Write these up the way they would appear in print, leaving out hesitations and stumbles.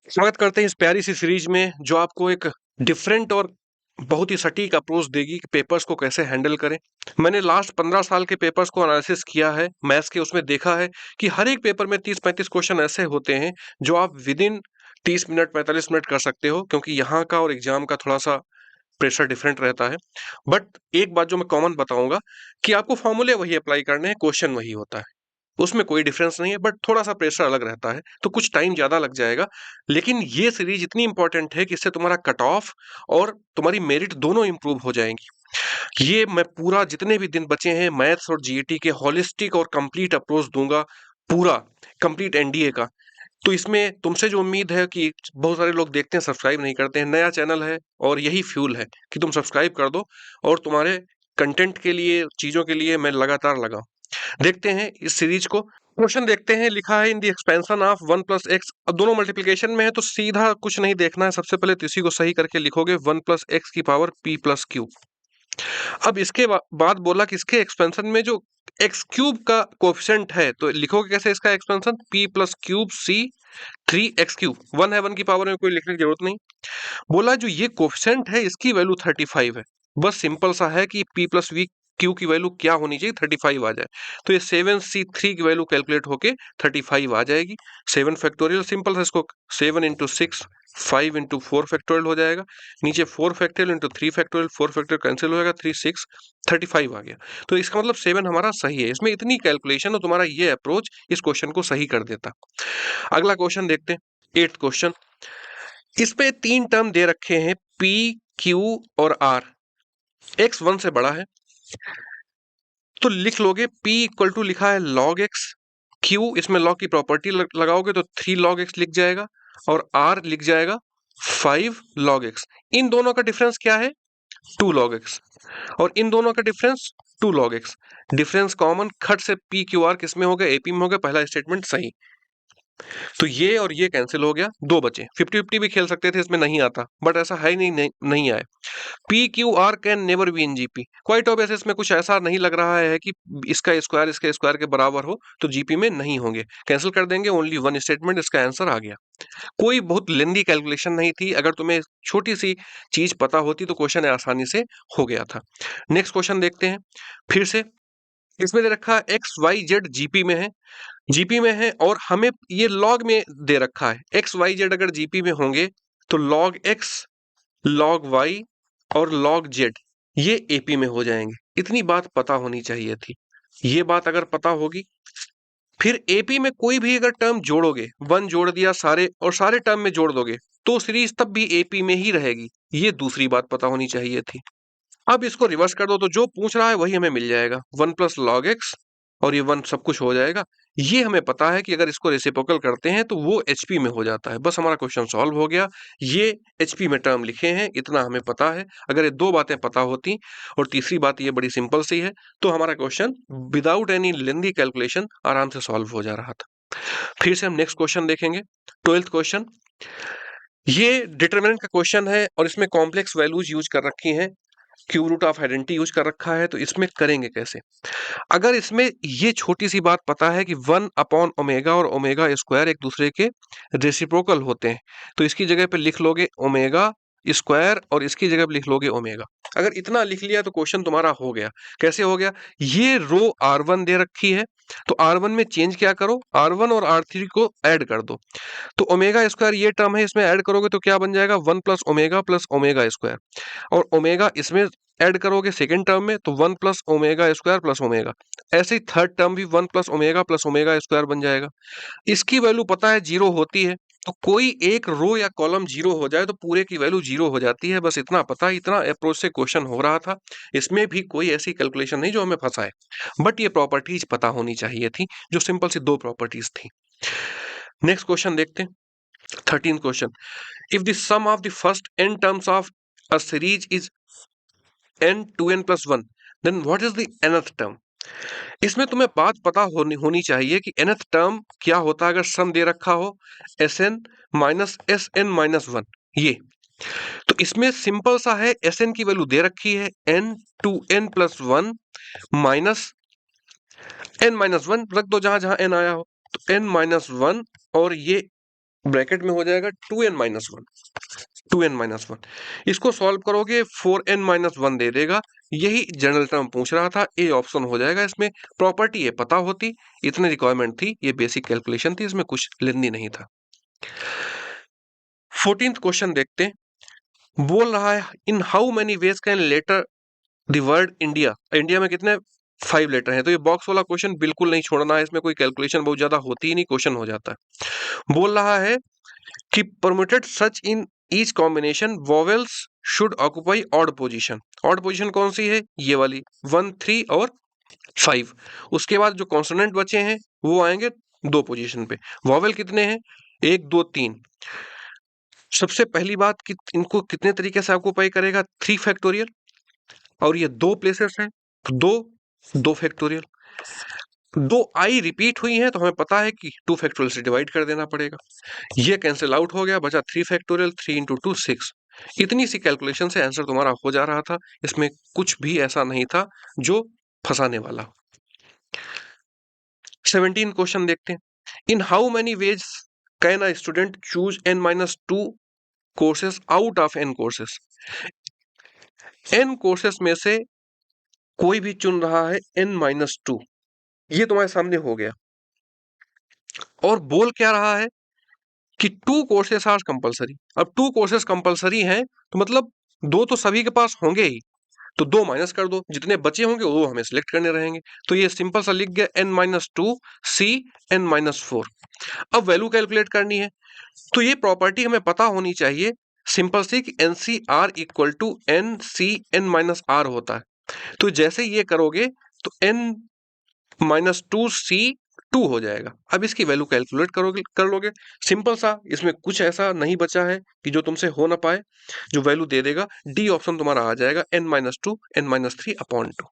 स्वागत करते हैं इस प्यारी सी सीरीज में जो आपको एक डिफरेंट और बहुत ही सटीक अप्रोच देगी कि पेपर्स को कैसे हैंडल करें। मैंने लास्ट 15 साल के पेपर्स को एनालिसिस किया है मैथ्स के, उसमें देखा है कि हर एक पेपर में 30-35 क्वेश्चन ऐसे होते हैं जो आप विद इन 30 मिनट 45 मिनट कर सकते हो, क्योंकि यहाँ का और एग्जाम का थोड़ा सा प्रेशर डिफरेंट रहता है। बट एक बात जो मैं कॉमन बताऊंगा कि आपको फॉर्मूले वही अप्लाई करने हैं, क्वेश्चन वही होता है, उसमें कोई डिफरेंस नहीं है, बट थोड़ा सा प्रेशर अलग रहता है, तो कुछ टाइम ज्यादा लग जाएगा। लेकिन ये सीरीज इतनी इंपॉर्टेंट है कि इससे तुम्हारा कट ऑफ और तुम्हारी मेरिट दोनों इंप्रूव हो जाएंगी। ये मैं पूरा जितने भी दिन बचे हैं मैथ्स और जीएटी के हॉलिस्टिक और कंप्लीट अप्रोच दूंगा, पूरा कंप्लीट एनडीए का। तो इसमें तुमसे जो उम्मीद है कि बहुत सारे लोग देखते हैं सब्सक्राइब नहीं करते हैं, नया चैनल है और यही फ्यूल है कि तुम सब्सक्राइब कर दो और तुम्हारे कंटेंट के लिए, चीजों के लिए मैं लगातार लगा। देखते हैं इस सीरीज को। क्वेश्चन देखते हैं, लिखा है in the expansion of 1 + x। अब दोनों मल्टीप्लिकेशन में है तो सीधा कुछ नहीं देखना है, सबसे पहले तो इसी को सही करके लिखोगे 1 + x⁴ p+q। अब इसके बाद बोला कि इसके एक्सपेंशन में जो x³ का कोफिशिएंट है तो लिखोगे कैसे इसका एक्सपेंशन, p+³ c 3x³। 1 है, 1 की पावर में कोई लिखने की जरूरत नहीं। बोला जो ये कोफिशिएंट है इसकी वैल्यू 35 है। बस सिंपल सा है कि p+v q की वैल्यू क्या होनी चाहिए, 35 आ जाए। तो ये 7c3 की वैल्यू कैलकुलेट होके 35 आ जाएगी। 7 फैक्टोरियल, सिंपल सा इसको 7 × 6 5 × 4 फैक्टोरियल हो जाएगा। नीचे 4 फैक्टोरियल × 3 फैक्टोरियल, 4 फैक्टोरियल कैंसिल हो जाएगा, 3 6 35 आ गया। तो इसका मतलब 7 हमारा सही है। इसमें इतनी कैलकुलेशन और तुम्हारा ये अप्रोच इस क्वेश्चन को सही कर देता। अगला क्वेश्चन देखते हैं, 8th क्वेश्चन। इसमें 3 टर्म दे रखे हैं p, q और r। x 1 से बड़ा है तो लिख लोगे p = लिखा है log x, q इसमें log की प्रॉपर्टी लगाओगे तो 3 log x लिख जाएगा और r लिख जाएगा 5 log x। इन दोनों का डिफरेंस क्या है, 2 log x, और इन दोनों का difference 2 log x। Difference common, खट से p q r किस में हो गया, एपी में हो गया, पहला स्टेटमेंट सही। तो ये और ये कैंसिल हो गया, दो बचे। 50-50 भी खेल सकते थे, इसमें नहीं आता, बट ऐसा है नहीं आए। P Q R can never be in GP. Quite obvious इसमें कुछ ऐसा नहीं लग रहा है कि इसका स्क्वायर इसके स्क्वायर के बराबर हो, तो जीपी में नहीं होंगे, कैंसिल कर देंगे। ओनली वन स्टेटमेंट, इसका आंसर आ गया। कोई बहुत लेंदी कैलकुलेशन नहीं थी, अगर तुम्हें छोटी सी चीज पता होती तो क्वेश्चन आसानी से हो गया था। नेक्स्ट क्वेश्चन देखते हैं फिर से। इसमें दे रखा एक्स वाई जेड जीपी में है, जीपी में है और हमें ये लॉग में दे रखा है। एक्स वाई जेड अगर जीपी में होंगे तो लॉग एक्स, लॉग वाई और लॉग जेड ये एपी में हो जाएंगे। इतनी बात पता होनी चाहिए थी। ये बात अगर पता होगी, फिर एपी में कोई भी अगर टर्म जोड़ोगे, वन जोड़ दिया सारे और सारे टर्म में जोड़ दोगे तो सीरीज तब भी एपी में ही रहेगी। ये दूसरी बात पता होनी चाहिए थी। अब इसको रिवर्स कर दो तो जो पूछ रहा है वही हमें मिल जाएगा, 1 + log x, और ये 1 सब कुछ हो जाएगा। ये हमें पता है कि अगर इसको रेसिप्रोकल करते हैं तो वो एचपी में हो जाता है। बस हमारा क्वेश्चन सॉल्व हो गया। ये एचपी में टर्म लिखे हैं, इतना हमें पता है। अगर ये दो बातें पता होती और तीसरी बात ये बड़ी सिंपल सी है तो हमारा क्वेश्चन विदाउट एनी लेंदी कैलकुलेशन आराम से सॉल्व हो जा रहा था। फिर से हम नेक्स्ट क्वेश्चन देखेंगे, 12th क्वेश्चन। ये डिटरमिनेंट का क्वेश्चन है और इसमें कॉम्प्लेक्स वैल्यूज यूज कर रखी हैं, cube root of identity use कर रखा है। तो इसमें करेंगे कैसे, अगर इसमें ये छोटी सी बात पता है कि 1/ओमेगा और ओमेगा स्क्वायर एक दूसरे के रेसिप्रोकल होते हैं, तो इसकी जगह पे लिख लोगे ओमेगा स्क्वायर और इसकी जगह पे लिख लोगे ओमेगा। अगर इतना लिख लिया तो क्वेश्चन तुम्हारा हो गया। कैसे हो गया, ये रो R1 दे रखी है तो R1 में चेंज क्या करो, R1 और R3 को ऐड कर दो। तो ओमेगा स्क्वायर ये टर्म है, इसमें ऐड करोगे तो क्या बन जाएगा, 1 + ओमेगा + ओमेगा स्क्वायर, और ओमेगा इसमें ऐड करोगे सेकेंड टर्म में तो 1 + ओमेगा स्क्वायर + ओमेगा। ऐसे ही थर्ड टर्म भी 1 + ओमेगा + ओमेगा स्क्वायर बन जाएगा। इसकी वैल्यू पता है जीरो होती है, तो कोई एक रो या कॉलम जीरो हो जाए तो पूरे की वैल्यू जीरो हो जाती है। बस इतना पता, इतना अप्रोच से क्वेश्चन हो रहा था। इसमें भी कोई ऐसी कैलकुलेशन नहीं जो हमें फंसाए, बट ये प्रॉपर्टीज पता होनी चाहिए थी, जो सिंपल सी दो प्रॉपर्टीज थी। नेक्स्ट क्वेश्चन देखते हैं, 13th question. If the sum of the first n terms of a series is n 2n + 1, then what is the nth term? इसमें तुम्हें बात पता होनी चाहिए कि nth टर्म क्या होता है अगर सम दे रखा हो Sn - Sn - 1। ये तो इसमें सिंपल सा है, Sn की वैल्यू दे रखी है n 2n + 1 माइनस n - 1 रख दो जहां जहां n आया हो, तो n - 1 और ये ब्रैकेट में हो जाएगा 2n-1, 2n-1। इसको सॉल्व करोगे 4n-1 दे देगा। यही जनरल टर्म पूछ रहा था, ए ऑप्शन हो जाएगा इसमें। प्रॉपर्टी ये पता होती, इतनी रिक्वायरमेंट थी, ये बेसिक कैलकुलेशन थी, इसमें कुछ लेंदी नहीं था। 14th क्वेश्चन देखते हैं। बोल रहा है in how many ways can later the word India, India में कितने 5 लेटर हैं। तो ये बॉक्स वाला क्वेश्चन बिल्कुल नहीं छोड़ना है, इसमें कोई कैलकुलेशन बहुत ज्यादा होती ही नहीं, क्वेश्चन हो जाता है। बोल रहा है कि permitted such in each combination vowels should occupy odd position. Odd position कौन सी है, ये वाली 1, 3 और 5। उसके बाद जो कॉन्सोनेंट बचे हैं वो आएंगे 2 पोजीशन पे। वोवेल कितने हैं, 1, 2, 3। सबसे पहली बात कि इनको कितने तरीके से ऑक्युपाई करेगा, 3 फैक्टोरियल, और ये 2 प्लेसेस हैं तो 2 फैक्टोरियल। 2 आई रिपीट हुई हैं तो हमें पता है कि 2 फैक्टोरियल से डिवाइड कर देना पड़ेगा। ये कैंसिल आउट हो गया, बचा 3 फैक्टोरियल, 3 इंटू 2 6। इतनी सी कैलकुलेशन से आंसर तुम्हारा हो जा रहा था, इसमें कुछ भी ऐसा नहीं था जो फंसाने वाला। 17 क्वेश्चन देखते हैं। In how many ways can a student choose n-2 courses out of n courses. n courses में से कोई भी चुन रहा है n-2, ये तुम्हारे सामने हो गया। और बोल क्या रहा है कि 2 कोर्सेस आर कंपलसरी। अब 2 कोर्सेस कंपलसरी हैं तो मतलब 2 तो सभी के पास होंगे ही, तो 2 माइनस कर दो, जितने बचे होंगे वो हमें सिलेक्ट करने रहेंगे। तो ये सिंपल सा लिख गया n-2 c n-4। अब वैल्यू कैलकुलेट करनी है, तो ये प्रॉपर्टी हमें पता होनी चाहिए सिंपल सी कि NCR equal to NC n-R होता है। तो जैसे ये करोगे तो n-2c 2 हो जाएगा। अब इसकी वैल्यू कैलकुलेट करोगे कर लोगे, सिंपल सा, इसमें कुछ ऐसा नहीं बचा है कि जो तुमसे हो ना पाए। जो वैल्यू दे देगा डी ऑप्शन तुम्हारा आ जाएगा n-2 n-3/2।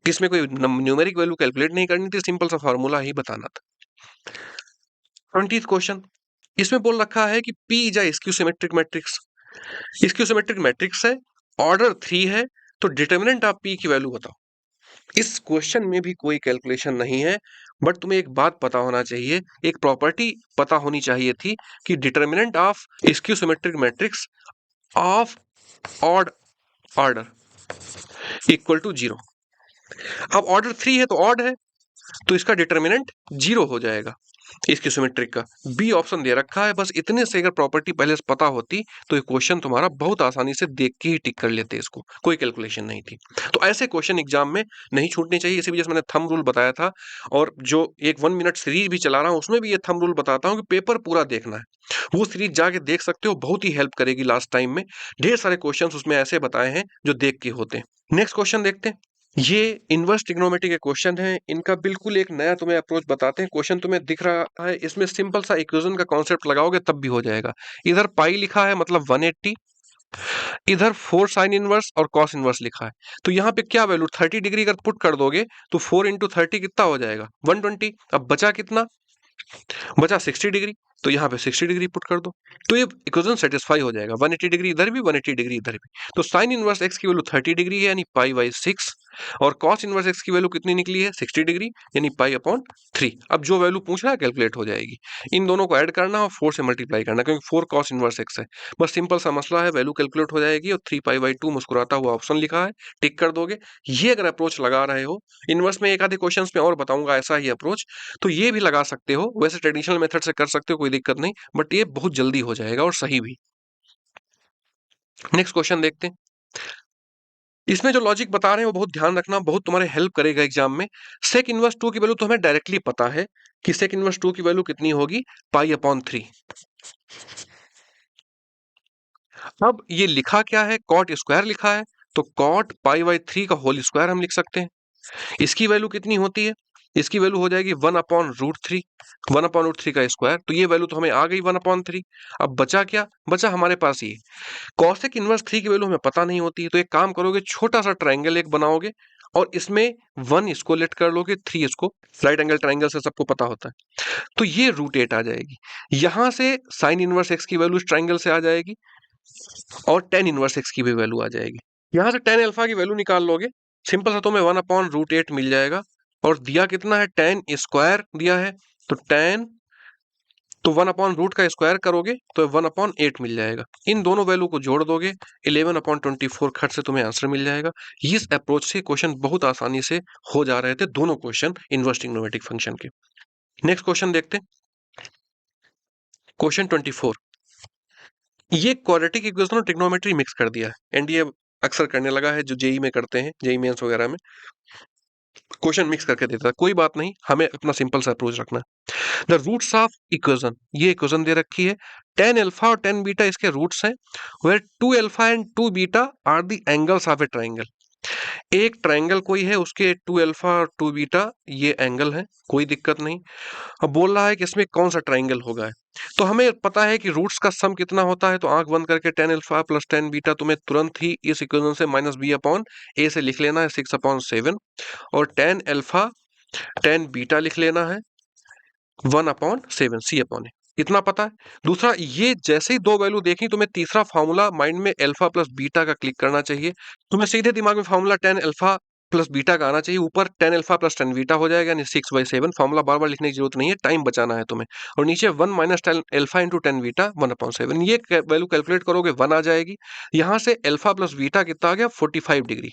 इसमें कोई न्यूमेरिक वैल्यू कैलकुलेट नहीं करनी थी, सिंपल सा फॉर्मूला ही बताना था। 20th क्वेश्चन, इसमें बोल रखा है कि P is a skew symmetric matrix. Skew symmetric matrix है, ऑर्डर 3 है, तो डिटर्मिनेंट ऑफ P की वैल्यू बताओ। इस क्वेश्चन में भी कोई कैलकुलेशन नहीं है, बट तुम्हें एक बात पता होना चाहिए, एक प्रॉपर्टी पता होनी चाहिए थी कि determinant of skew symmetric matrix of odd order equal to 0। अब ऑर्डर 3 है तो ऑड है, तो इसका डिटर्मिनेंट 0 हो जाएगा इसकी सिमेट्रिक का। बी ऑप्शन दे रखा है, बस इतने से अगर प्रॉपर्टी पहले से पता होती तो ये क्वेश्चन तुम्हारा बहुत आसानी से देख के ही टिक कर लेते, इसको कोई कैलकुलेशन नहीं थी। तो ऐसे क्वेश्चन एग्जाम में नहीं छूटने चाहिए, इसी वजह से मैंने थंब रूल बताया था। और जो एक 1 मिनट सीरीज भी चला रहा हूँ उसमें भी ये थंब रूल बताता हूँ कि पेपर पूरा देखना है। वो सीरीज जाके देख सकते हो, बहुत ही हेल्प करेगी लास्ट टाइम में। ढेर सारे क्वेश्चन उसमें ऐसे बताए हैं जो देख के होते हैं। नेक्स्ट क्वेश्चन देखते हैं। ये इनवर्स ट्रिग्नोमेट्री के क्वेश्चन है, इनका बिल्कुल एक नया तुम्हें अप्रोच बताते हैं। क्वेश्चन तुम्हें दिख रहा है, इसमें सिंपल सा इक्वेशन का कॉन्सेप्ट लगाओगे तब भी हो जाएगा। इधर पाई लिखा है मतलब 180, इधर 4 साइन इनवर्स और कॉस इनवर्स लिखा है। तो यहाँ पे क्या वैल्यू 30 डिग्री अगर पुट कर दोगे तो 4 इंटू 30 कितना हो जाएगा 120। अब बचा कितना, बचा 60 डिग्री, तो यहाँ पे 60 डिग्री पुट कर दो, तो ये इक्वेशन सेटिस्फाई हो जाएगा। 180 डिग्री इधर भी, 180 डिग्री इधर भी। तो साइन इनवर्स एक्स की वैल्यू 30 डिग्री है यानी पाई/6, और कॉस इनवर्स एक्स की वैल्यू कितनी निकली है 60 डिग्री यानी पाई/3। अब जो वैल्यू पूछ रहा है कैलकुलेट हो जाएगी। इन दोनों को ऐड करना और 4 से मल्टीप्लाई करना, क्योंकि 4 कॉस इनवर्स एक्स है। बस सिंपल सा मसला है, वैल्यू कैलकुलेट हो जाएगी। और 3 पाई/2 मुस्कुराता हुआ ऑप्शन लिखा है, टिक कर दोगे। ये अगर अप्रोच लगा रहे हो, इनवर्स में एक आधे क्वेश्चन में और बताऊंगा ऐसा ही अप्रोच, तो ये भी लगा सकते हो। वैसे ट्रेडिशनल मेथड से कर सकते हो, कोई दिक्कत नहीं, बट ये बहुत जल्दी हो जाएगा और सही भी। नेक्स्ट क्वेश्चन देखते हैं। इसमें जो लॉजिक बता रहे हैं वो बहुत ध्यान रखना, बहुत तुम्हारे हेल्प करेगा एग्जाम में। सेक इनवर्स 2 की वैल्यू तो हमें डायरेक्टली पता है कि सेक इनवर्स 2 की वैल्यू कितनी होगी, पाई/3। अब ये लिखा क्या है, कॉट स्क्वायर लिखा है, तो कॉट पाई/3 का होल स्क्वायर हम लिख सकते हैं। इसकी वैल्यू कितनी होती है, इसकी वैल्यू हो जाएगी 1/√3, 1/√3 का स्क्वायर। तो ये वैल्यू तो हमें आ गई 1/3। अब बचा क्या, बचा हमारे पास ये कॉसेक इनवर्स 3 की वैल्यू हमें पता नहीं होती है। तो एक काम करोगे, छोटा सा ट्राइंगल एक बनाओगे और इसमें 1 इसको लेट कर लोगे, 3 इसको। राइट एंगल ट्राइंगल से सबको पता होता है। तो ये √8 आ जाएगी। यहां से साइन इनवर्स एक्स की वैल्यू इस ट्राइंगल से आ जाएगी और टेन इनवर्स एक्स की भी वैल्यू आ जाएगी। यहां से टेन अल्फा की वैल्यू निकाल लोगे, सिंपल सा तुम्हें 1/√8 मिल जाएगा। और दिया कितना है, टेन स्क्वायर दिया है, तो टेन तो 1/रूट का स्क्वायर करोगे तो 1/8 मिल जाएगा। इन दोनों वैल्यू को जोड़ दोगे 11/24 खट से तुम्हें आंसर मिल जाएगा। इस अप्रोच से क्वेश्चन बहुत आसानी से हो जा रहे थे, दोनों क्वेश्चन इनवर्स ट्रिग्नोमेट्रिक फंक्शन के। नेक्स्ट क्वेश्चन देखते हैं, क्वेश्चन 24। ये क्वाड्रेटिक इक्वेशन और ट्रिग्नोमेट्री मिक्स कर दिया है, एनडीए अक्सर करने लगा है, जो जेई में करते हैं, जेई मेंस वगैरह में क्वेश्चन मिक्स करके देता है। कोई बात नहीं, हमें अपना सिंपल सा अप्रोच रखना है। द रूट्स ऑफ इक्वेशन, ये इक्वेशन दे रखी है, tan अल्फा और tan बीटा इसके रूट्स हैं, where 2 alpha and 2 beta are the angles of a triangle. एक ट्राइंगल कोई है, उसके 2 अल्फा और 2 बीटा ये एंगल है, कोई दिक्कत नहीं। अब बोल रहा है कि इसमें कौन सा ट्राइंगल होगा है। तो हमें पता है कि रूट्स का सम कितना होता है, तो आंख बंद करके tan alpha plus tan beta तुम्हें तुरंत ही इस इक्वेशन से माइनस बी अपॉन ए से लिख लेना है 6/7, और tan अल्फा tan बीटा लिख लेना है 1/7 C/A। इतना पता है। दूसरा, ये जैसे ही दो वैल्यू देखी तुम्हें तीसरा फॉर्मूला माइंड में अल्फा प्लस बीटा का क्लिक करना चाहिए। तुम्हें सीधे दिमाग में formula tan alpha plus beta का आना चाहिए, ऊपर tan alpha plus tan beta हो जाएगा, यानी 6/7। फॉर्मूला बार बार लिखने की जरूरत नहीं है, टाइम बचाना है तुम्हें। और नीचे 1 minus tan alpha into tan beta 1/7, ये वैल्यू कैलकुलेट करोगे 1 आ जाएगी। यहाँ से अल्फा प्लस बीटा कितना आ गया, 45 डिग्री,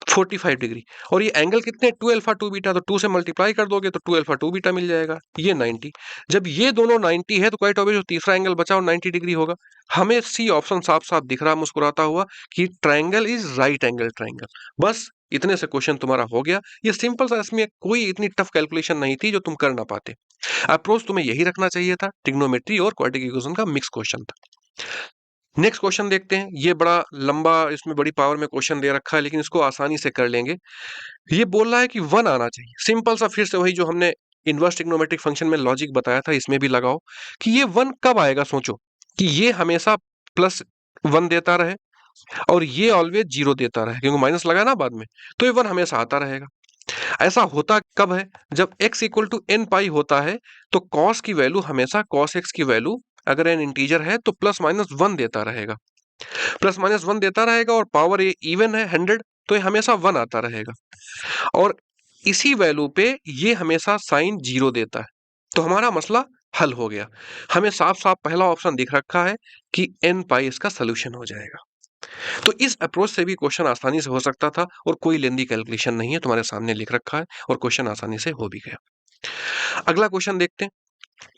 45 डिग्री। और ये एंगल कितने, 2 अल्फा 2 बीटा, तो 2 से मल्टीप्लाई कर दोगे तो 2 अल्फा 2 बीटा मिल जाएगा, ये 90। जब ये दोनों 90 है तो क्वाइट ऑब्वियस जो तीसरा एंगल बचा वो 90 डिग्री होगा। हमें सी ऑप्शन साफ साफ दिख रहा मुस्कुराता हुआ कि triangle is right angle triangle. बस इतने से क्वेश्चन तुम्हारा हो गया। ये सिंपल सा, इसमें कोई इतनी टफ कैलकुलेशन नहीं थी जो तुम कर ना पाते। अप्रोच तुम्हें यही रखना चाहिए था, ट्रिग्नोमेट्री और क्वाड्रेटिक इक्वेशन का मिक्स क्वेश्चन था। नेक्स्ट क्वेश्चन देखते हैं, ये बड़ा लंबा, इसमें बड़ी पावर में क्वेश्चन दे रखा है, लेकिन इसको आसानी से कर लेंगे। ये बोल रहा है कि 1 आना चाहिए। सिंपल सा, फिर से वही जो हमने इनवर्स ट्रिग्नोमेट्रिक फंक्शन में लॉजिक बताया था, इसमें भी लगाओ कि ये 1 कब आएगा। सोचो कि ये हमेशा +1 देता रहे और ये ऑलवेज 0 देता रहे, क्योंकि माइनस लगा ना बाद में, तो ये 1 हमेशा आता रहेगा। ऐसा होता कब है, जब x इक्वल टू n पाई होता है, तो cos की वैल्यू हमेशा cos x की वैल्यू अगर n इंटीजर है तो +-1 देता रहेगा, +-1 देता रहेगा, और पावर ये इवन है 100, तो ये हमेशा 1 आता रहेगा। और इसी वैल्यू पे ये हमेशा साइन 0 देता है। तो हमारा मसला हल हो गया। हमें साफ साफ पहला ऑप्शन दिख रखा है कि n पाई इसका सोल्यूशन हो जाएगा। तो इस अप्रोच से भी क्वेश्चन आसानी से हो सकता था, और कोई लेंदी कैलकुलेशन नहीं है, तुम्हारे सामने लिख रखा है और क्वेश्चन आसानी से हो भी गया। अगला क्वेश्चन देखते हैं।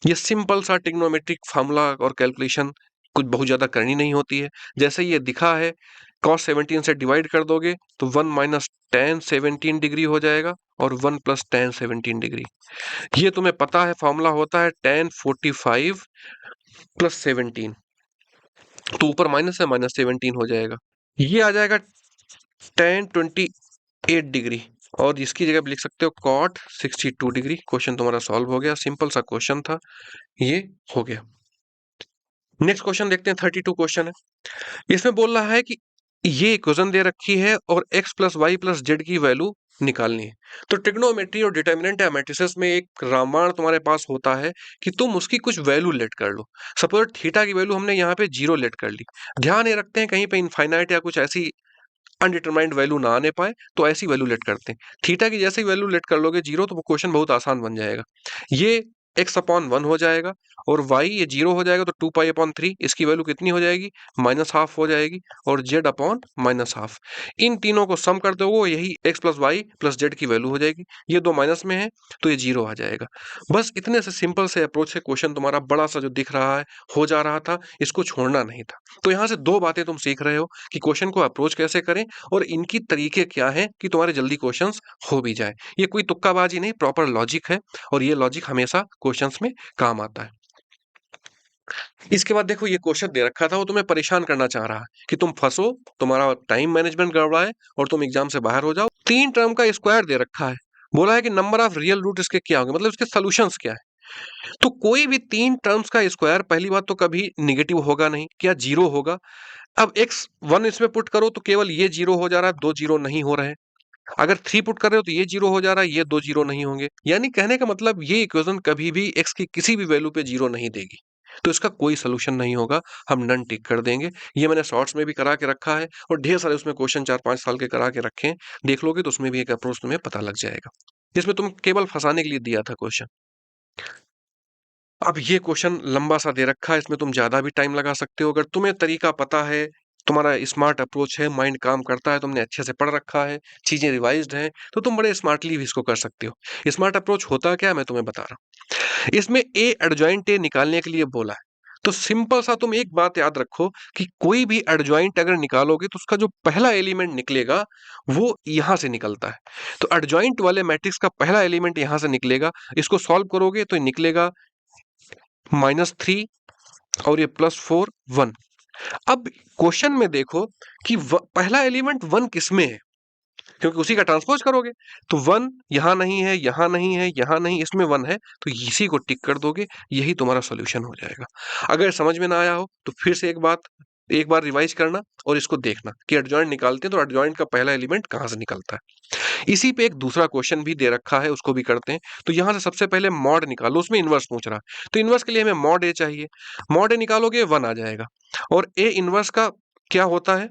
ये सिंपल सा ट्रिग्नोमेट्रिक फार्मूला और कैलकुलेशन कुछ बहुत ज्यादा करनी नहीं होती है। जैसे ये दिखा है, cos 17 से डिवाइड कर दोगे तो 1 माइनस tan 17 डिग्री हो जाएगा, और 1 प्लस tan 17 डिग्री। ये तुम्हें पता है, फॉर्मूला होता है tan 45 प्लस 17, तो ऊपर माइनस है, माइनस 17 हो जाएगा। ये आ जाएगा tan 28 डिग्री, और इसकी जगह पे लिख सकते हो cot 62 डिग्री। क्वेश्चन तुम्हारा सॉल्व हो गया, सिंपल सा क्वेश्चन था, ये हो गया। नेक्स्ट क्वेश्चन देखते हैं, 32 क्वेश्चन है। इसमें बोल रहा है कि ये इक्वेशन दे रखी है और x plus y plus z की वैल्यू निकालनी है। तो ट्रिग्नोमेट्री और डिटर्मिनेंट या मैट्रिसेस में एक रामायण तुम्हारे पास होता है कि तुम उसकी कुछ वैल्यू लेट कर लो। सपोज थीटा की वैल्यू हमने यहाँ पे 0 लेट कर ली। ध्यान ये रखते हैं कहीं पे इनफाइनाइट या कुछ ऐसी अनडिटरमाइंड वैल्यू ना आने पाए, तो ऐसी वैल्यू लेट करते हैं। थीटा की जैसे ही वैल्यू लेट कर लोगे 0, तो वो क्वेश्चन बहुत आसान बन जाएगा। ये x/1 हो जाएगा, और y ये 0 हो जाएगा, तो 2π/3 इसकी वैल्यू कितनी हो जाएगी, -½ हो जाएगी, और z/-½ इन तीनों को सम कर दो, यही x plus y plus z की वैल्यू हो जाएगी। ये दो माइनस में है तो ये 0 आ जाएगा। बस इतने से सिंपल से अप्रोच से क्वेश्चन तुम्हारा बड़ा सा जो दिख रहा है हो जा रहा था, इसको छोड़ना नहीं था। तो यहाँ से दो बातें तुम सीख रहे हो कि क्वेश्चन को अप्रोच कैसे करें, और इनकी तरीके क्या हैं कि तुम्हारे जल्दी क्वेश्चंस हो भी जाए। ये कोई तुक्काबाजी नहीं, प्रॉपर लॉजिक है, और ये लॉजिक हमेशा क्वेश्चंस में काम आता है। इसके बाद देखो, ये क्वेश्चन दे रखा था, वो तुम्हें परेशान करना चाह रहा है कि तुम फंसो, तुम्हारा टाइम मैनेजमेंट गड़बड़ाए और तुम एग्जाम से बाहर हो जाओ। 3 टर्म का स्क्वायर दे रखा है, बोला है कि नंबर ऑफ रियल रूट इसके क्या होंगे, मतलब इसके सोल्यूशंस क्या है। तो कोई भी 3 टर्म्स का स्क्वायर, पहली बात तो कभी निगेटिव होगा नहीं, क्या 0 होगा। अब x1 इसमें पुट करो तो केवल ये 0 हो जा रहा है, 2 0 नहीं हो रहे हैं। अगर 3 पुट कर रहे हो तो ये 0 हो जा रहा है, ये 2 0 नहीं होंगे। यानी कहने का मतलब ये इक्वेशन कभी भी x की किसी भी वैल्यू पे 0 नहीं देगी, तो इसका कोई सोल्यूशन नहीं होगा, हम नन टिक कर देंगे। ये मैंने शॉर्ट्स में भी करा के रखा है, और ढेर सारे उसमें क्वेश्चन 4-5 साल के करा के रखे हैं, देख लोगे तो उसमें भी एक अप्रोच तुम्हें पता लग जाएगा। इसमें तुम केवल फंसाने के लिए दिया था क्वेश्चन। अब ये क्वेश्चन लंबा सा दे रखा है, इसमें तुम ज्यादा भी टाइम लगा सकते हो। अगर तुम्हें तरीका पता है, तुम्हारा स्मार्ट अप्रोच है, माइंड काम करता है, तुमने अच्छे से पढ़ रखा है, चीजें रिवाइज्ड हैं, तो तुम बड़े स्मार्टली भी इसको कर सकते हो। स्मार्ट अप्रोच होता क्या है, मैं तुम्हें बता रहा हूँ। इसमें ए एडजॉइंट ए निकालने के लिए बोला है, तो सिंपल सा तुम एक बात याद रखो कि कोई भी एडजॉइंट अगर निकालोगे तो उसका जो पहला एलिमेंट निकलेगा वो यहां से निकलता है। तो एडजॉइंट वाले मैट्रिक्स का पहला एलिमेंट यहां से निकलेगा, इसको सॉल्व करोगे तो निकलेगा -3 और ये +4 1। अब क्वेश्चन में देखो कि पहला एलिमेंट 1 किसमें है, क्योंकि उसी का ट्रांसपोज करोगे। तो 1 यहां नहीं है, यहां नहीं है, यहां नहीं, इसमें 1 है, तो इसी को टिक कर दोगे, यही तुम्हारा सॉल्यूशन हो जाएगा। अगर समझ में ना आया हो तो फिर से एक बार रिवाइज करना और इसको देखना कि एडजॉइंट निकालते हैं तो एडजॉइंट का पहला एलिमेंट कहां से निकलता है। इसी पे एक दूसरा क्वेश्चन भी दे रखा है, उसको भी करते हैं। तो यहां से सबसे पहले मॉड निकालो, उसमें इनवर्स पूछ रहा है, तो इनवर्स के लिए हमें मॉड ए चाहिए। मॉड ए निकालोगे 1 आ जाएगा। और ए इनवर्स का क्या होता है,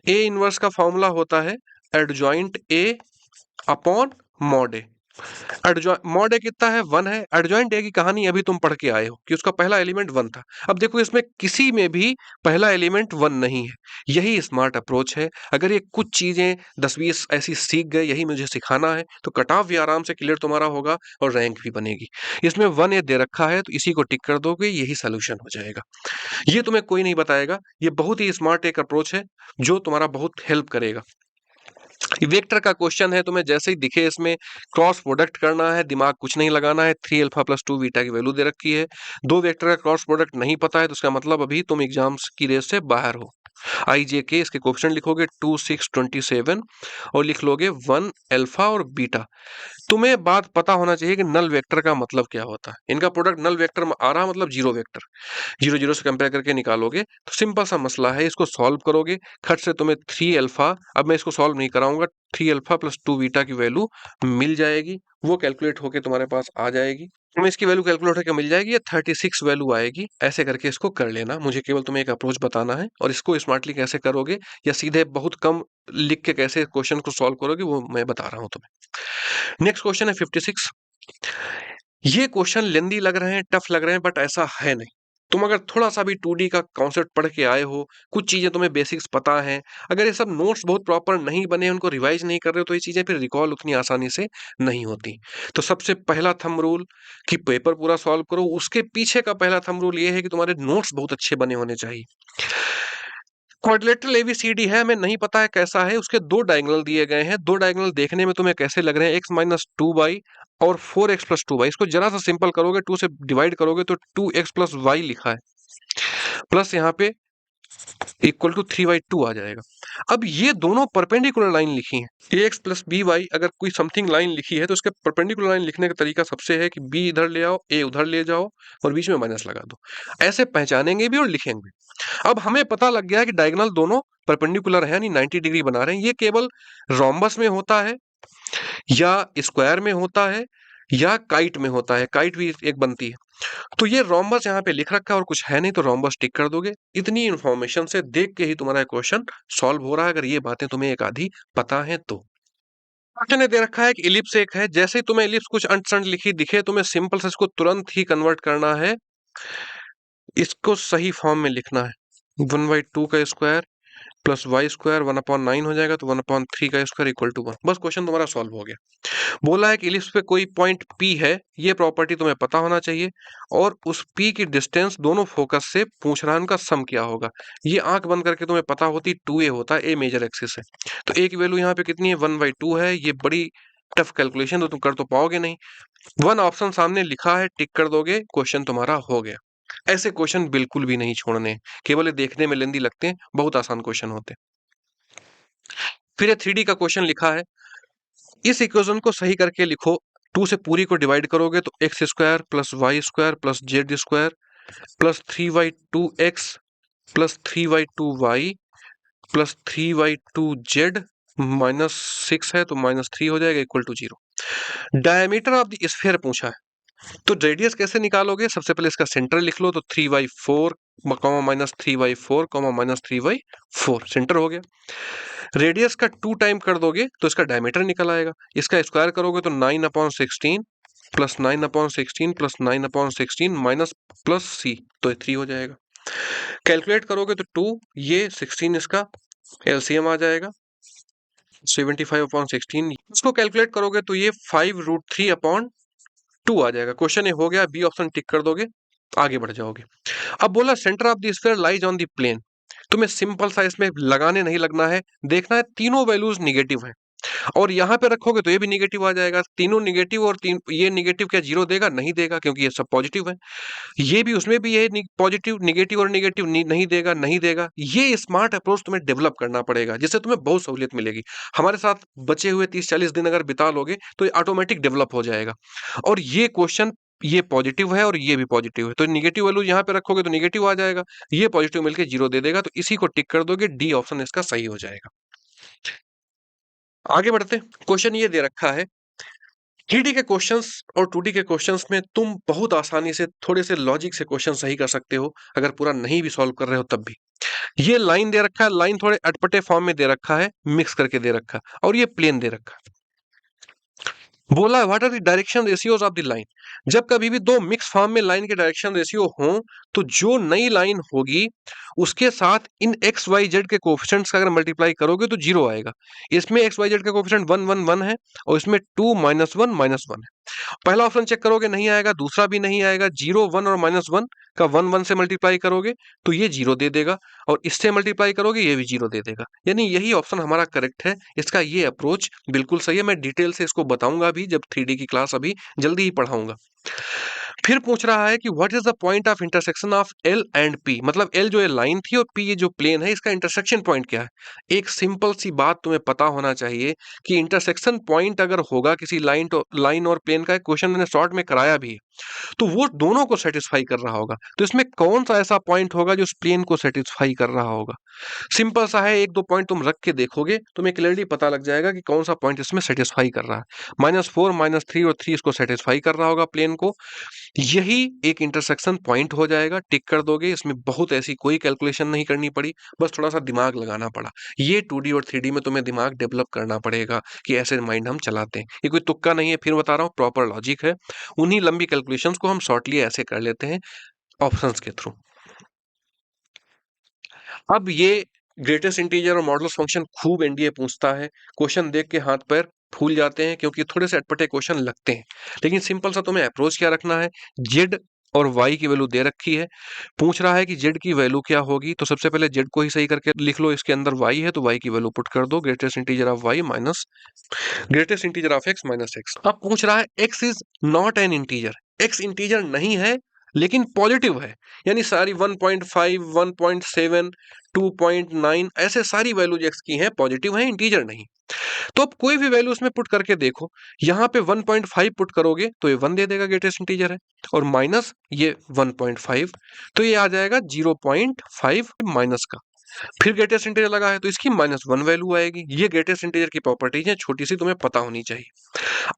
ए इनवर्स का फॉर्मूला होता है adjoint A upon mod A. Mod A कितना है, 1 है। एडजॉइंट ए की कहानी अभी तुम पढ़ के आए हो कि उसका पहला एलिमेंट 1 था। अब देखो इसमें किसी में भी पहला एलिमेंट 1 नहीं है। यही स्मार्ट अप्रोच है। अगर ये कुछ चीजें 10-20 ऐसी सीख गए, यही मुझे सिखाना है, तो कट ऑफ भी आराम से क्लियर तुम्हारा होगा और रैंक भी बनेगी। इसमें 1 ए दे रखा है तो इसी को टिक कर दोगे, यही सोल्यूशन हो जाएगा। ये तुम्हें कोई नहीं बताएगा, ये बहुत ही स्मार्ट एक अप्रोच है जो तुम्हारा बहुत हेल्प करेगा। वेक्टर का क्वेश्चन है, तुम्हें जैसे ही दिखे इसमें क्रॉस प्रोडक्ट करना है, दिमाग कुछ नहीं लगाना है। 3 अल्फा प्लस 2 बीटा की वैल्यू दे रखी है, दो वेक्टर का क्रॉस प्रोडक्ट नहीं पता है, तो उसका मतलब अभी तुम एग्जाम्स की रेस से बाहर हो। IJK इसके कोएफिशिएंट लिखोगे 2 6 27 और लिख लोगे 1 अल्फा और बीटा। तुम्हें बात पता होना चाहिए कि नल वेक्टर का मतलब क्या होता है। इनका प्रोडक्ट नल वेक्टर में आ रहा मतलब जीरो वेक्टर, जीरो जीरो से कंपेयर करके निकालोगे। तो सिंपल सा मसला है, इसको सॉल्व करोगे, खट से तुम्हें 3 अल्फा, अब मैं इसको सॉल्व नहीं कराऊंगा, 3 अल्फा प्लस 2 बीटा की वैल्यू मिल जाएगी। वो कैलकुलेट होके तुम्हारे पास आ जाएगी। तुम्हें इसकी वैल्यू कैलकुलेट होकर मिल जाएगी, ये 36 वैल्यू आएगी। ऐसे करके इसको कर लेना, मुझे केवल तुम्हें एक अप्रोच बताना है, और इसको स्मार्टली कैसे करोगे या सीधे बहुत कम लिख के कैसे क्वेश्चन को सॉल्व करोगे वो मैं बता रहा हूं तुम्हें। नेक्स्ट क्वेश्चन है 56। ये क्वेश्चन लेंदी लग रहे हैं, टफ लग रहे हैं, बट ऐसा है नहीं। तुम अगर थोड़ा सा भी 2D का कॉन्सेप्ट पढ़ के आए हो, कुछ चीजें तुम्हें बेसिक्स पता है, अगर ये सब नोट्स बहुत प्रॉपर नहीं बने, उनको रिवाइज नहीं कर रहे हो, तो ये चीजें फिर रिकॉल उतनी आसानी से नहीं होती। तो सबसे पहला थंब रूल कि पेपर पूरा सॉल्व करो, उसके पीछे का पहला थंब रूल ये है कि तुम्हारे नोट्स बहुत अच्छे बने होने चाहिए। क्वाड्रिलेटरल एबीसीडी है, हमें नहीं पता है कैसा है, उसके दो डायगोनल दिए गए हैं। दो डायगोनल देखने में तुम्हें कैसे लग रहे हैं, x माइनस 2y और 4x प्लस 2y। इसको जरा सा सिंपल करोगे, 2 से डिवाइड करोगे तो 2x प्लस वाई लिखा है, प्लस यहाँ पे इक्वल टू 3y2 आ जाएगा। अब ये दोनों परपेंडिकुलर लाइन लिखी हैं, ax प्लस बी वाई। अगर कोई समथिंग लाइन लिखी है तो उसके परपेंडिकुलर लाइन लिखने का तरीका सबसे है कि b इधर ले आओ, a उधर ले जाओ और बीच में माइनस लगा दो। ऐसे पहचानेंगे भी और लिखेंगे भी। अब हमें पता लग गया कि डायगोनल दोनों परपेंडिकुलर है, यानी 90 डिग्री बना रहे हैं। ये केवल रोम्बस में होता है या स्क्वायर में होता है या काइट में होता है, काइट भी एक बनती है। तो ये रोम्बस यहाँ पे लिख रखा है और कुछ है नहीं, तो रोम्बस टिक कर दोगे। इतनी इंफॉर्मेशन से देख के ही तुम्हारा क्वेश्चन सॉल्व हो रहा है, अगर ये बातें तुम्हें एक आधी पता है तो। क्वेश्चन ने दे रखा है कि इलिप्स एक है, जैसे ही तुम्हें इलिप्स कुछ अनस्टैंड लिखी दिखे, तुम्हें सिंपल से इसको तुरंत ही कन्वर्ट करना है, इसको सही फॉर्म में लिखना है। 1/2 का स्क्वायर प्लस वाई स्क्वायर 1/9 हो जाएगा, तो 1/3 का स्क्वायर इक्वल टू 1। बस क्वेश्चन तुम्हारा सॉल्व हो गया। बोला है कि इलिप्स पे कोई पॉइंट P है, ये प्रॉपर्टी तुम्हें पता होना चाहिए, और उस P की डिस्टेंस दोनों फोकस से पूछ रहा है उनका सम क्या होगा। ये आंख बंद करके तुम्हें पता होती 2a होता है, a मेजर एक्सिस है। तो a की वैल्यू यहाँ पे कितनी है, 1/2 है। ये बड़ी टफ कैलकुलेशन तो तुम कर तो पाओगे नहीं। 1 ऑप्शन सामने लिखा है, टिक कर दोगे, क्वेश्चन तुम्हारा हो गया। ऐसे क्वेश्चन बिल्कुल भी नहीं छोड़ने, केवल ये देखने में लेंदी लगते हैं, बहुत आसान क्वेश्चन होते हैं। फिर ये 3D का क्वेश्चन लिखा है, इस इक्वेशन को सही करके लिखो। 2 से पूरी को डिवाइड करोगे तो x square plus y square plus z square plus 3y2x plus 3y2y plus 3y2z -6 है तो -3 हो जाएगा equal to 0। Diameter of the sphere पूछा है, तो रेडियस कैसे निकालोगे, सबसे पहले इसका सेंटर लिख लो। तो 3y4 -3y4 -3y4 सेंटर हो गया। रेडियस का 2 टाइम कर दोगे तो इसका डायमीटर निकल आएगा। इसका स्क्वायर करोगे तो 9/16 प्लस 9/16 प्लस 9/16 माइनस प्लस सी, तो ये 3 हो जाएगा। कैलकुलेट करोगे तो 2, ये 16 इसका एलसीएम आ जाएगा 75/16। इसको कैलकुलेट करोगे तो ये 5√3/2 आ जाएगा। क्वेश्चन ये हो गया, बी ऑप्शन टिक कर दोगे, आगे बढ़ जाओगे। अब बोला centre of the sphere lies on the plane. तुम्हें सिंपल सा इसमें लगाने नहीं लगना है, देखना है तीनों वैल्यूज निगेटिव है, और यहाँ पे रखोगे तो ये भी निगेटिव आ जाएगा। तीनों निगेटिव, और तीन ये निगेटिव क्या जीरो देगा? नहीं देगा, क्योंकि ये सब पॉजिटिव है। ये भी, उसमें भी ये पॉजिटिव निगेटिव और निगेटिव नहीं देगा, नहीं देगा। ये स्मार्ट अप्रोच तुम्हें डेवलप करना पड़ेगा, जिससे तुम्हें बहुत सहूलियत मिलेगी। हमारे साथ बचे हुए 30-40 दिन अगर बिता लोगे तो ये ऑटोमेटिक डेवलप हो जाएगा। और ये क्वेश्चन, ये पॉजिटिव है और ये भी पॉजिटिव है, तो निगेटिव वैल्यू यहाँ पे रखोगे तो निगेटिव आ जाएगा, ये पॉजिटिव मिलके जीरो दे देगा, तो इसी को टिक कर दोगे, डी ऑप्शन इसका सही हो जाएगा। आगे बढ़ते, क्वेश्चन ये दे रखा है, 3D के क्वेश्चंस और 2D के क्वेश्चंस में तुम बहुत आसानी से थोड़े से लॉजिक से क्वेश्चन सही कर सकते हो, अगर पूरा नहीं भी सॉल्व कर रहे हो तब भी। ये लाइन दे रखा है, लाइन थोड़े अटपटे फॉर्म में दे रखा है, मिक्स करके दे रखा है, और ये प्लेन दे रखा है। बोला what are the direction ratios of the line. जब कभी भी दो मिक्स फॉर्म में लाइन के डायरेक्शन रेशियो हो, तो जो नई लाइन होगी उसके साथ इन एक्स वाई जेड के कोफिशिएंट्स का अगर मल्टीप्लाई करोगे तो जीरो आएगा। इसमें एक्स वाई जेड का कोफिशिएंट 1 1 1 है, और इसमें 2 -1 -1 है। पहला ऑप्शन चेक करोगे नहीं आएगा, दूसरा भी नहीं आएगा। 0 1 और -1 का 1 1 से मल्टीप्लाई करोगे तो ये जीरो दे देगा, और इससे मल्टीप्लाई करोगे ये भी जीरो दे देगा। यानी यही ऑप्शन हमारा करेक्ट है। इसका ये अप्रोच बिल्कुल सही है। मैं डिटेल से इसको बताऊंगा भी जब 3D की क्लास अभी जल्दी ही पढ़ाऊंगा। फिर पूछ रहा है कि what is the point of intersection of L and P. मतलब एल जो ये लाइन थी और पी ये जो प्लेन है, इसका इंटरसेक्शन पॉइंट क्या है। एक सिंपल सी बात तुम्हें पता होना चाहिए कि इंटरसेक्शन पॉइंट अगर होगा किसी लाइन और प्लेन का, क्वेश्चन मैंने शॉर्ट में कराया भी है, तो वो दोनों को सेटिस्फाई कर रहा होगा। तो इसमें कौन सा ऐसा पॉइंट होगा जो उस प्लेन को सेटिस्फाई कर रहा होगा। सिंपल सा है, एक दो पॉइंट तुम रख के देखोगे, तुम्हें क्लियरली पता लग जाएगा कि कौन सा पॉइंट इसमें सेटिस्फाई कर रहा है। -4 -3 और 3 इसको सेटिस्फाई कर रहा होगा प्लेन को। यही एक इंटरसेक्शन पॉइंट हो जाएगा, टिक कर दोगे। इसमें बहुत ऐसी कोई कैलकुलेशन नहीं करनी पड़ी, बस थोड़ा सा दिमाग लगाना पड़ा। ये 2D और 3D में तुम्हें दिमाग डेवलप करना पड़ेगा कि ऐसे माइंड हम चलाते हैं। ये कोई तुक्का नहीं है, फिर बता रहा हूँ, प्रॉपर लॉजिक है। उन्हीं लंबी कैलकुलेशंस को हम शॉर्टली ऐसे कर लेते हैं ऑप्शंस के थ्रू। अब ये ग्रेटेस्ट इंटीजर और मॉडुलस फंक्शन खूब एनडीए पूछता है। क्वेश्चन देख के हाथ पैर फूल जाते हैं, क्योंकि थोड़े से अटपटे क्वेश्चन लगते हैं। लेकिन सिंपल सा तुम्हें अप्रोच क्या रखना है, जेड और वाई की वैल्यू दे रखी है। पूछ रहा है कि जेड की वैल्यू क्या होगी, तो सबसे पहले जेड को ही सही करके लिख लो। इसके अंदर वाई है तो वाई की वैल्यू पुट कर दो, greatest integer of y minus greatest integer of x minus x. अब पूछ रहा है x is not an integer. X integer नहीं है लेकिन पॉजिटिव है, यानी सारी 1.5 1.7 2.9 ऐसे सारी वैल्यूज एक्स की हैं, पॉजिटिव हैं, इंटीजर नहीं। तो अब कोई भी वैल्यू उसमें पुट करके देखो। यहाँ पे 1.5 पुट करोगे तो ये 1 दे देगा, ग्रेटेस्ट इंटीजर है, और माइनस ये 1.5 तो ये आ जाएगा 0.5 माइनस का। फिर ग्रेटेस्ट इंटीजर लगा है तो इसकी -1 वैल्यू आएगी। ये ग्रेटेस्ट इंटीजर की प्रॉपर्टीज है, छोटी सी, तुम्हें पता होनी चाहिए।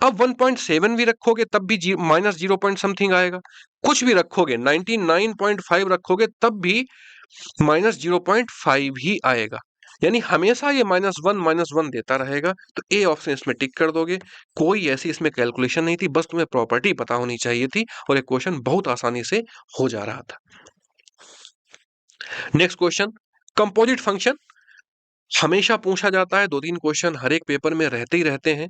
अब 1.7 भी रखोगे तब भी -0 पॉइंट समथिंग आएगा। कुछ भी रखोगे, 99.5 रखोगे तब भी -0.5 ही आएगा। यानी हमेशा ये -1 देता रहेगा। तो ए ऑप्शन इसमें टिक कर दोगे। कोई ऐसी इसमें कैलकुलेशन नहीं थी, बस तुम्हें प्रॉपर्टी पता होनी चाहिए थी, और एक क्वेश्चन बहुत आसानी से हो जा रहा था। नेक्स्ट क्वेश्चन, कंपोजिट फंक्शन हमेशा पूछा जाता है। 2-3 क्वेश्चन हर एक पेपर में रहते ही रहते हैं।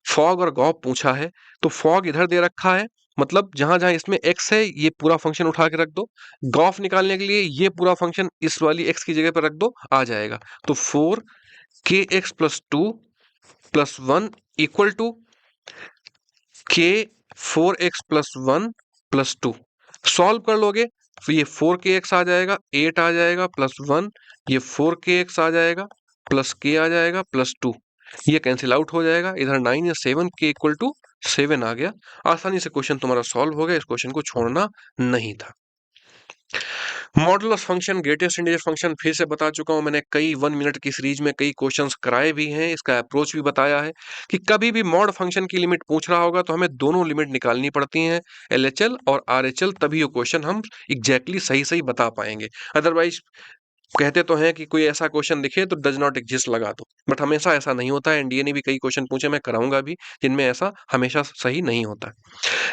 फॉग और गॉफ पूछा है, तो फॉग इधर दे रखा है, मतलब जहां जहां इसमें x है ये पूरा फंक्शन उठा के रख दो। गॉफ निकालने के लिए ये पूरा फंक्शन इस वाली x की जगह पर रख दो, आ जाएगा। तो 4kx + 2 + 1 equal to k 4x + 1 + 2। Solve कर लोगे तो ये 4kx आ जाएगा, 8 आ जाएगा, +1 ये 4kx आ जाएगा, प्लस k आ जाएगा, +2 ये कैंसिल आउट हो जाएगा। इधर 9 या 7 k = 7 आ गया। आसानी से क्वेश्चन तुम्हारा सॉल्व हो गया, इस क्वेश्चन को छोड़ना नहीं था। Modulus function, greatest integer function फिर से बता चुका हूं मैंने, कई 1 मिनट की सीरीज में कई क्वेश्चंस कराए भी हैं। इसका अप्रोच भी बताया है कि कभी भी मॉड फंक्शन की लिमिट पूछ रहा होगा तो हमें दोनों लिमिट निकालनी पड़ती हैं, एलएचएल और आरएचएल, तभी वो क्वेश्चन हम एग्जैक्टली सही सही बता पाएंगे। अदरवाइज कहते तो हैं कि कोई ऐसा क्वेश्चन दिखे तो डज नॉट एग्जिस्ट लगा दो, बट हमेशा ऐसा नहीं होता है। एनडीए ने भी कई क्वेश्चन पूछे, मैं कराऊंगा भी, जिनमें ऐसा हमेशा सही नहीं होता।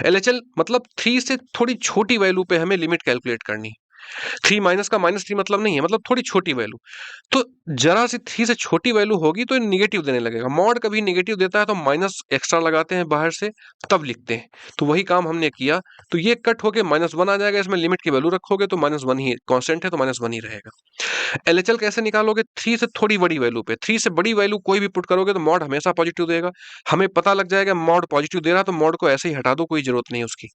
एलएचएल मतलब 3 से थोड़ी छोटी वैल्यू पे हमें लिमिट कैलकुलेट करनी है। 3 माइनस का -3 मतलब नहीं है, मतलब थोड़ी छोटी वैल्यू। तो जरा सी 3 से छोटी वैल्यू होगी तो ये निगेटिव देने लगेगा। मॉड कभी निगेटिव देता है तो माइनस एक्स्ट्रा लगाते हैं बाहर से, तब लिखते हैं। तो वही काम हमने किया। तो ये कट होके -1 आ जाएगा। इसमें लिमिट की वैल्यू रखोगे तो -1 ही कांस्टेंट है, तो -1 ही रहेगा। एलएचएल कैसे निकालोगे? 3 से थोड़ी बड़ी वैल्यू पे। 3 से बड़ी वैल्यू कोई भी पुट करोगे तो मॉड हमेशा पॉजिटिव देगा। हमें पता लग जाएगा मॉड पॉजिटिव दे रहा, तो मॉड को ऐसे ही हटा दो, कोई जरूरत नहीं है उसकी।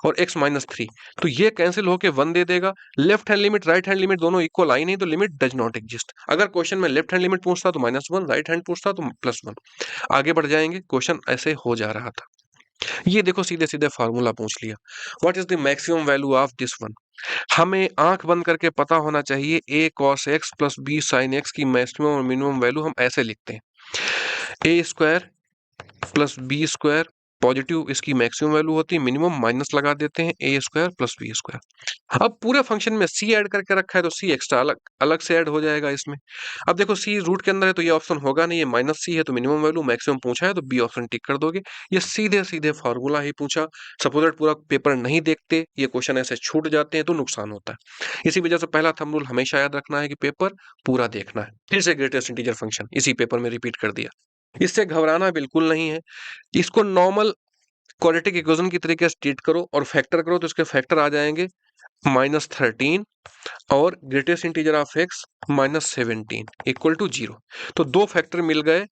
और x -3 तो ये कैंसिल होके 1 दे देगा। Left hand limit, right hand limit दोनों इक्वल आई नहीं, तो लिमिट डज नॉट एग्जिस्ट। अगर क्वेश्चन में लेफ्ट हैंड लिमिट पूछता तो -1, राइट हैंड पूछता तो +1। आगे बढ़ जाएंगे, क्वेश्चन ऐसे हो जा रहा था। ये देखो, सीधे सीधे फार्मूला पूछ लिया। What is the maximum value of this one? हमें आंख बंद करके पता होना चाहिए a cos x प्लस b sin x की मैक्सिमम और मिनिमम वैल्यू हम ऐसे लिखते हैं। a square plus b square, positive इसकी मैक्सिमम वैल्यू होती है, मिनिमम माइनस लगा देते हैं, a square plus b square. अब पूरे फंक्शन में c ऐड करके रखा है तो c एक्स्ट्रा अलग अलग से ऐड हो जाएगा इसमें। अब देखो c रूट के अंदर है तो ये ऑप्शन होगा नहीं, ये -c है तो मिनिमम वैल्यू, मैक्सिमम पूछा है तो बी ऑप्शन टिक कर दोगे। ये सीधे सीधे फॉर्मूला ही पूछा। सपोज पूरा पेपर नहीं देखते, ये क्वेश्चन ऐसे छूट जाते हैं तो नुकसान होता है। इसी वजह से पहला थंब रूल हमेशा याद रखना है कि पेपर पूरा देखना है। फिर से ग्रेटेस्ट इंटीजर फंक्शन इसी पेपर में रिपीट कर दिया। इससे घबराना बिल्कुल नहीं है। इसको नॉर्मल क्वाड्रेटिक इक्वेशन की तरीके से ट्रीट करो और फैक्टर करो तो इसके फैक्टर आ जाएंगे -13 और greatest integer of x -17 equal to 0। तो दो फैक्टर मिल गए,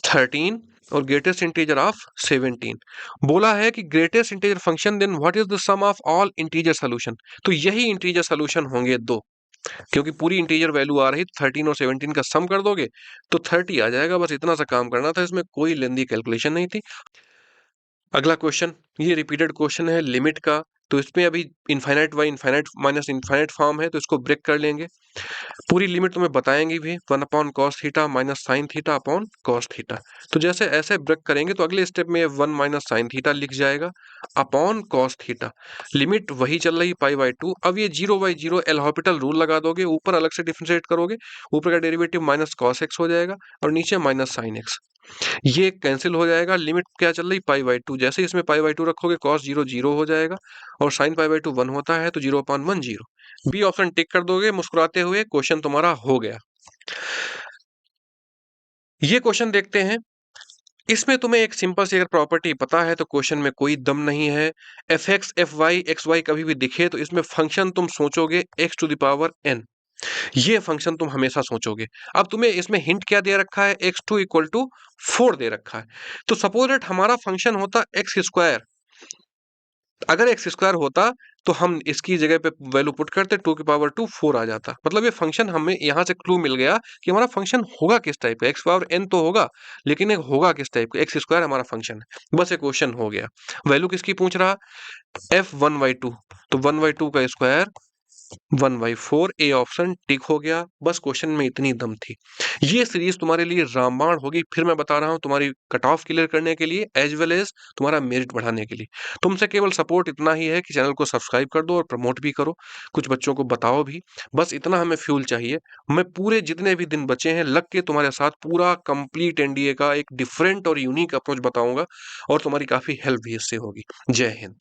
13 और ग्रेटेस्ट इंटीजर ऑफ 17। बोला है कि greatest integer function then what is the sum of all integer solution. तो यही इंटीजर सॉल्यूशन होंगे दो, क्योंकि पूरी इंटीजर वैल्यू आ रही 13 और 17 का सम कर दोगे तो 30 आ जाएगा। बस इतना सा काम करना था, इसमें कोई लेंदी कैलकुलेशन नहीं थी। अगला क्वेश्चन, ये रिपीटेड क्वेश्चन है लिमिट का। तो इसमें अभी infinite by infinite minus infinite form है, तो इसको ब्रेक कर लेंगे। पूरी लिमिट तुम्हें बताएंगे भी, 1 upon cos theta minus sine theta upon cos theta. तो जैसे ऐसे ब्रेक करेंगे तो अगले स्टेप में 1 माइनस साइन थीटा लिख जाएगा अपॉन कॉस थीटा। लिमिट वही चल रही π/2। अब ये 0/0 एल हॉपिटल रूल लगा दोगे, ऊपर अलग से डिफरेंशिएट करोगे, ऊपर का डेरिवेटिव माइनस कॉस एक्स हो जाएगा और नीचे माइनस साइन एक्स। ये कैंसिल हो जाएगा। लिमिट क्या चल रही π/2, जैसे इसमें π/2 रखोगे cos 0 0 हो जाएगा और sin π/2 1 होता है तो 0/1 0। बी ऑप्शन टिक कर दोगे मुस्कुराते हुए, क्वेश्चन तुम्हारा हो गया। ये क्वेश्चन देखते हैं। इसमें तुम्हें एक सिंपल सी अगर प्रॉपर्टी पता है तो क्वेश्चन में कोई दम नहीं है। fx fy xy कभी भी दिखे तो इसमें फंक्शन तुम सोचोगे x⁴n, ये फंक्शन तुम हमेशा सोचोगे। अब तुम्हें इसमें हिंट क्या दे रखा है, x2 इक्वल टू 4 दे रखा है। तो सपोज दैट हमारा फंक्शन होता एक्स स्क्वायर। अगर एक्स स्क्वायर होता तो हम इसकी जगह पे वैल्यू पुट करते 2 4 आ जाता। मतलब ये फंक्शन, हमें यहाँ से क्लू मिल गया कि हमारा फंक्शन होगा किस टाइप का। एक्स पावर एन तो होगा, लेकिन एक होगा किस टाइप का, एक्स स्क्वायर हमारा फंक्शन है। बस एक क्वेश्चन हो गया। वैल्यू किसकी पूछ रहा, f1/2, तो 1/2 का स्क्वायर 1/4, ए ऑप्शन टिक हो गया। बस क्वेश्चन में इतनी दम थी। ये सीरीज तुम्हारे लिए रामबाण होगी। फिर मैं बता रहा हूं, तुम्हारी कट ऑफ क्लियर करने के लिए एज वेल एज तुम्हारा मेरिट बढ़ाने के लिए। तुमसे केवल सपोर्ट इतना ही है कि चैनल को सब्सक्राइब कर दो और प्रमोट भी करो, कुछ बच्चों को बताओ भी। बस इतना हमें फ्यूल चाहिए। मैं पूरे जितने भी दिन बचे हैं लग के तुम्हारे साथ पूरा कंप्लीट एनडीए का एक डिफरेंट और यूनिक अप्रोच बताऊंगा और तुम्हारी काफी हेल्प भी इससे होगी। जय हिंद।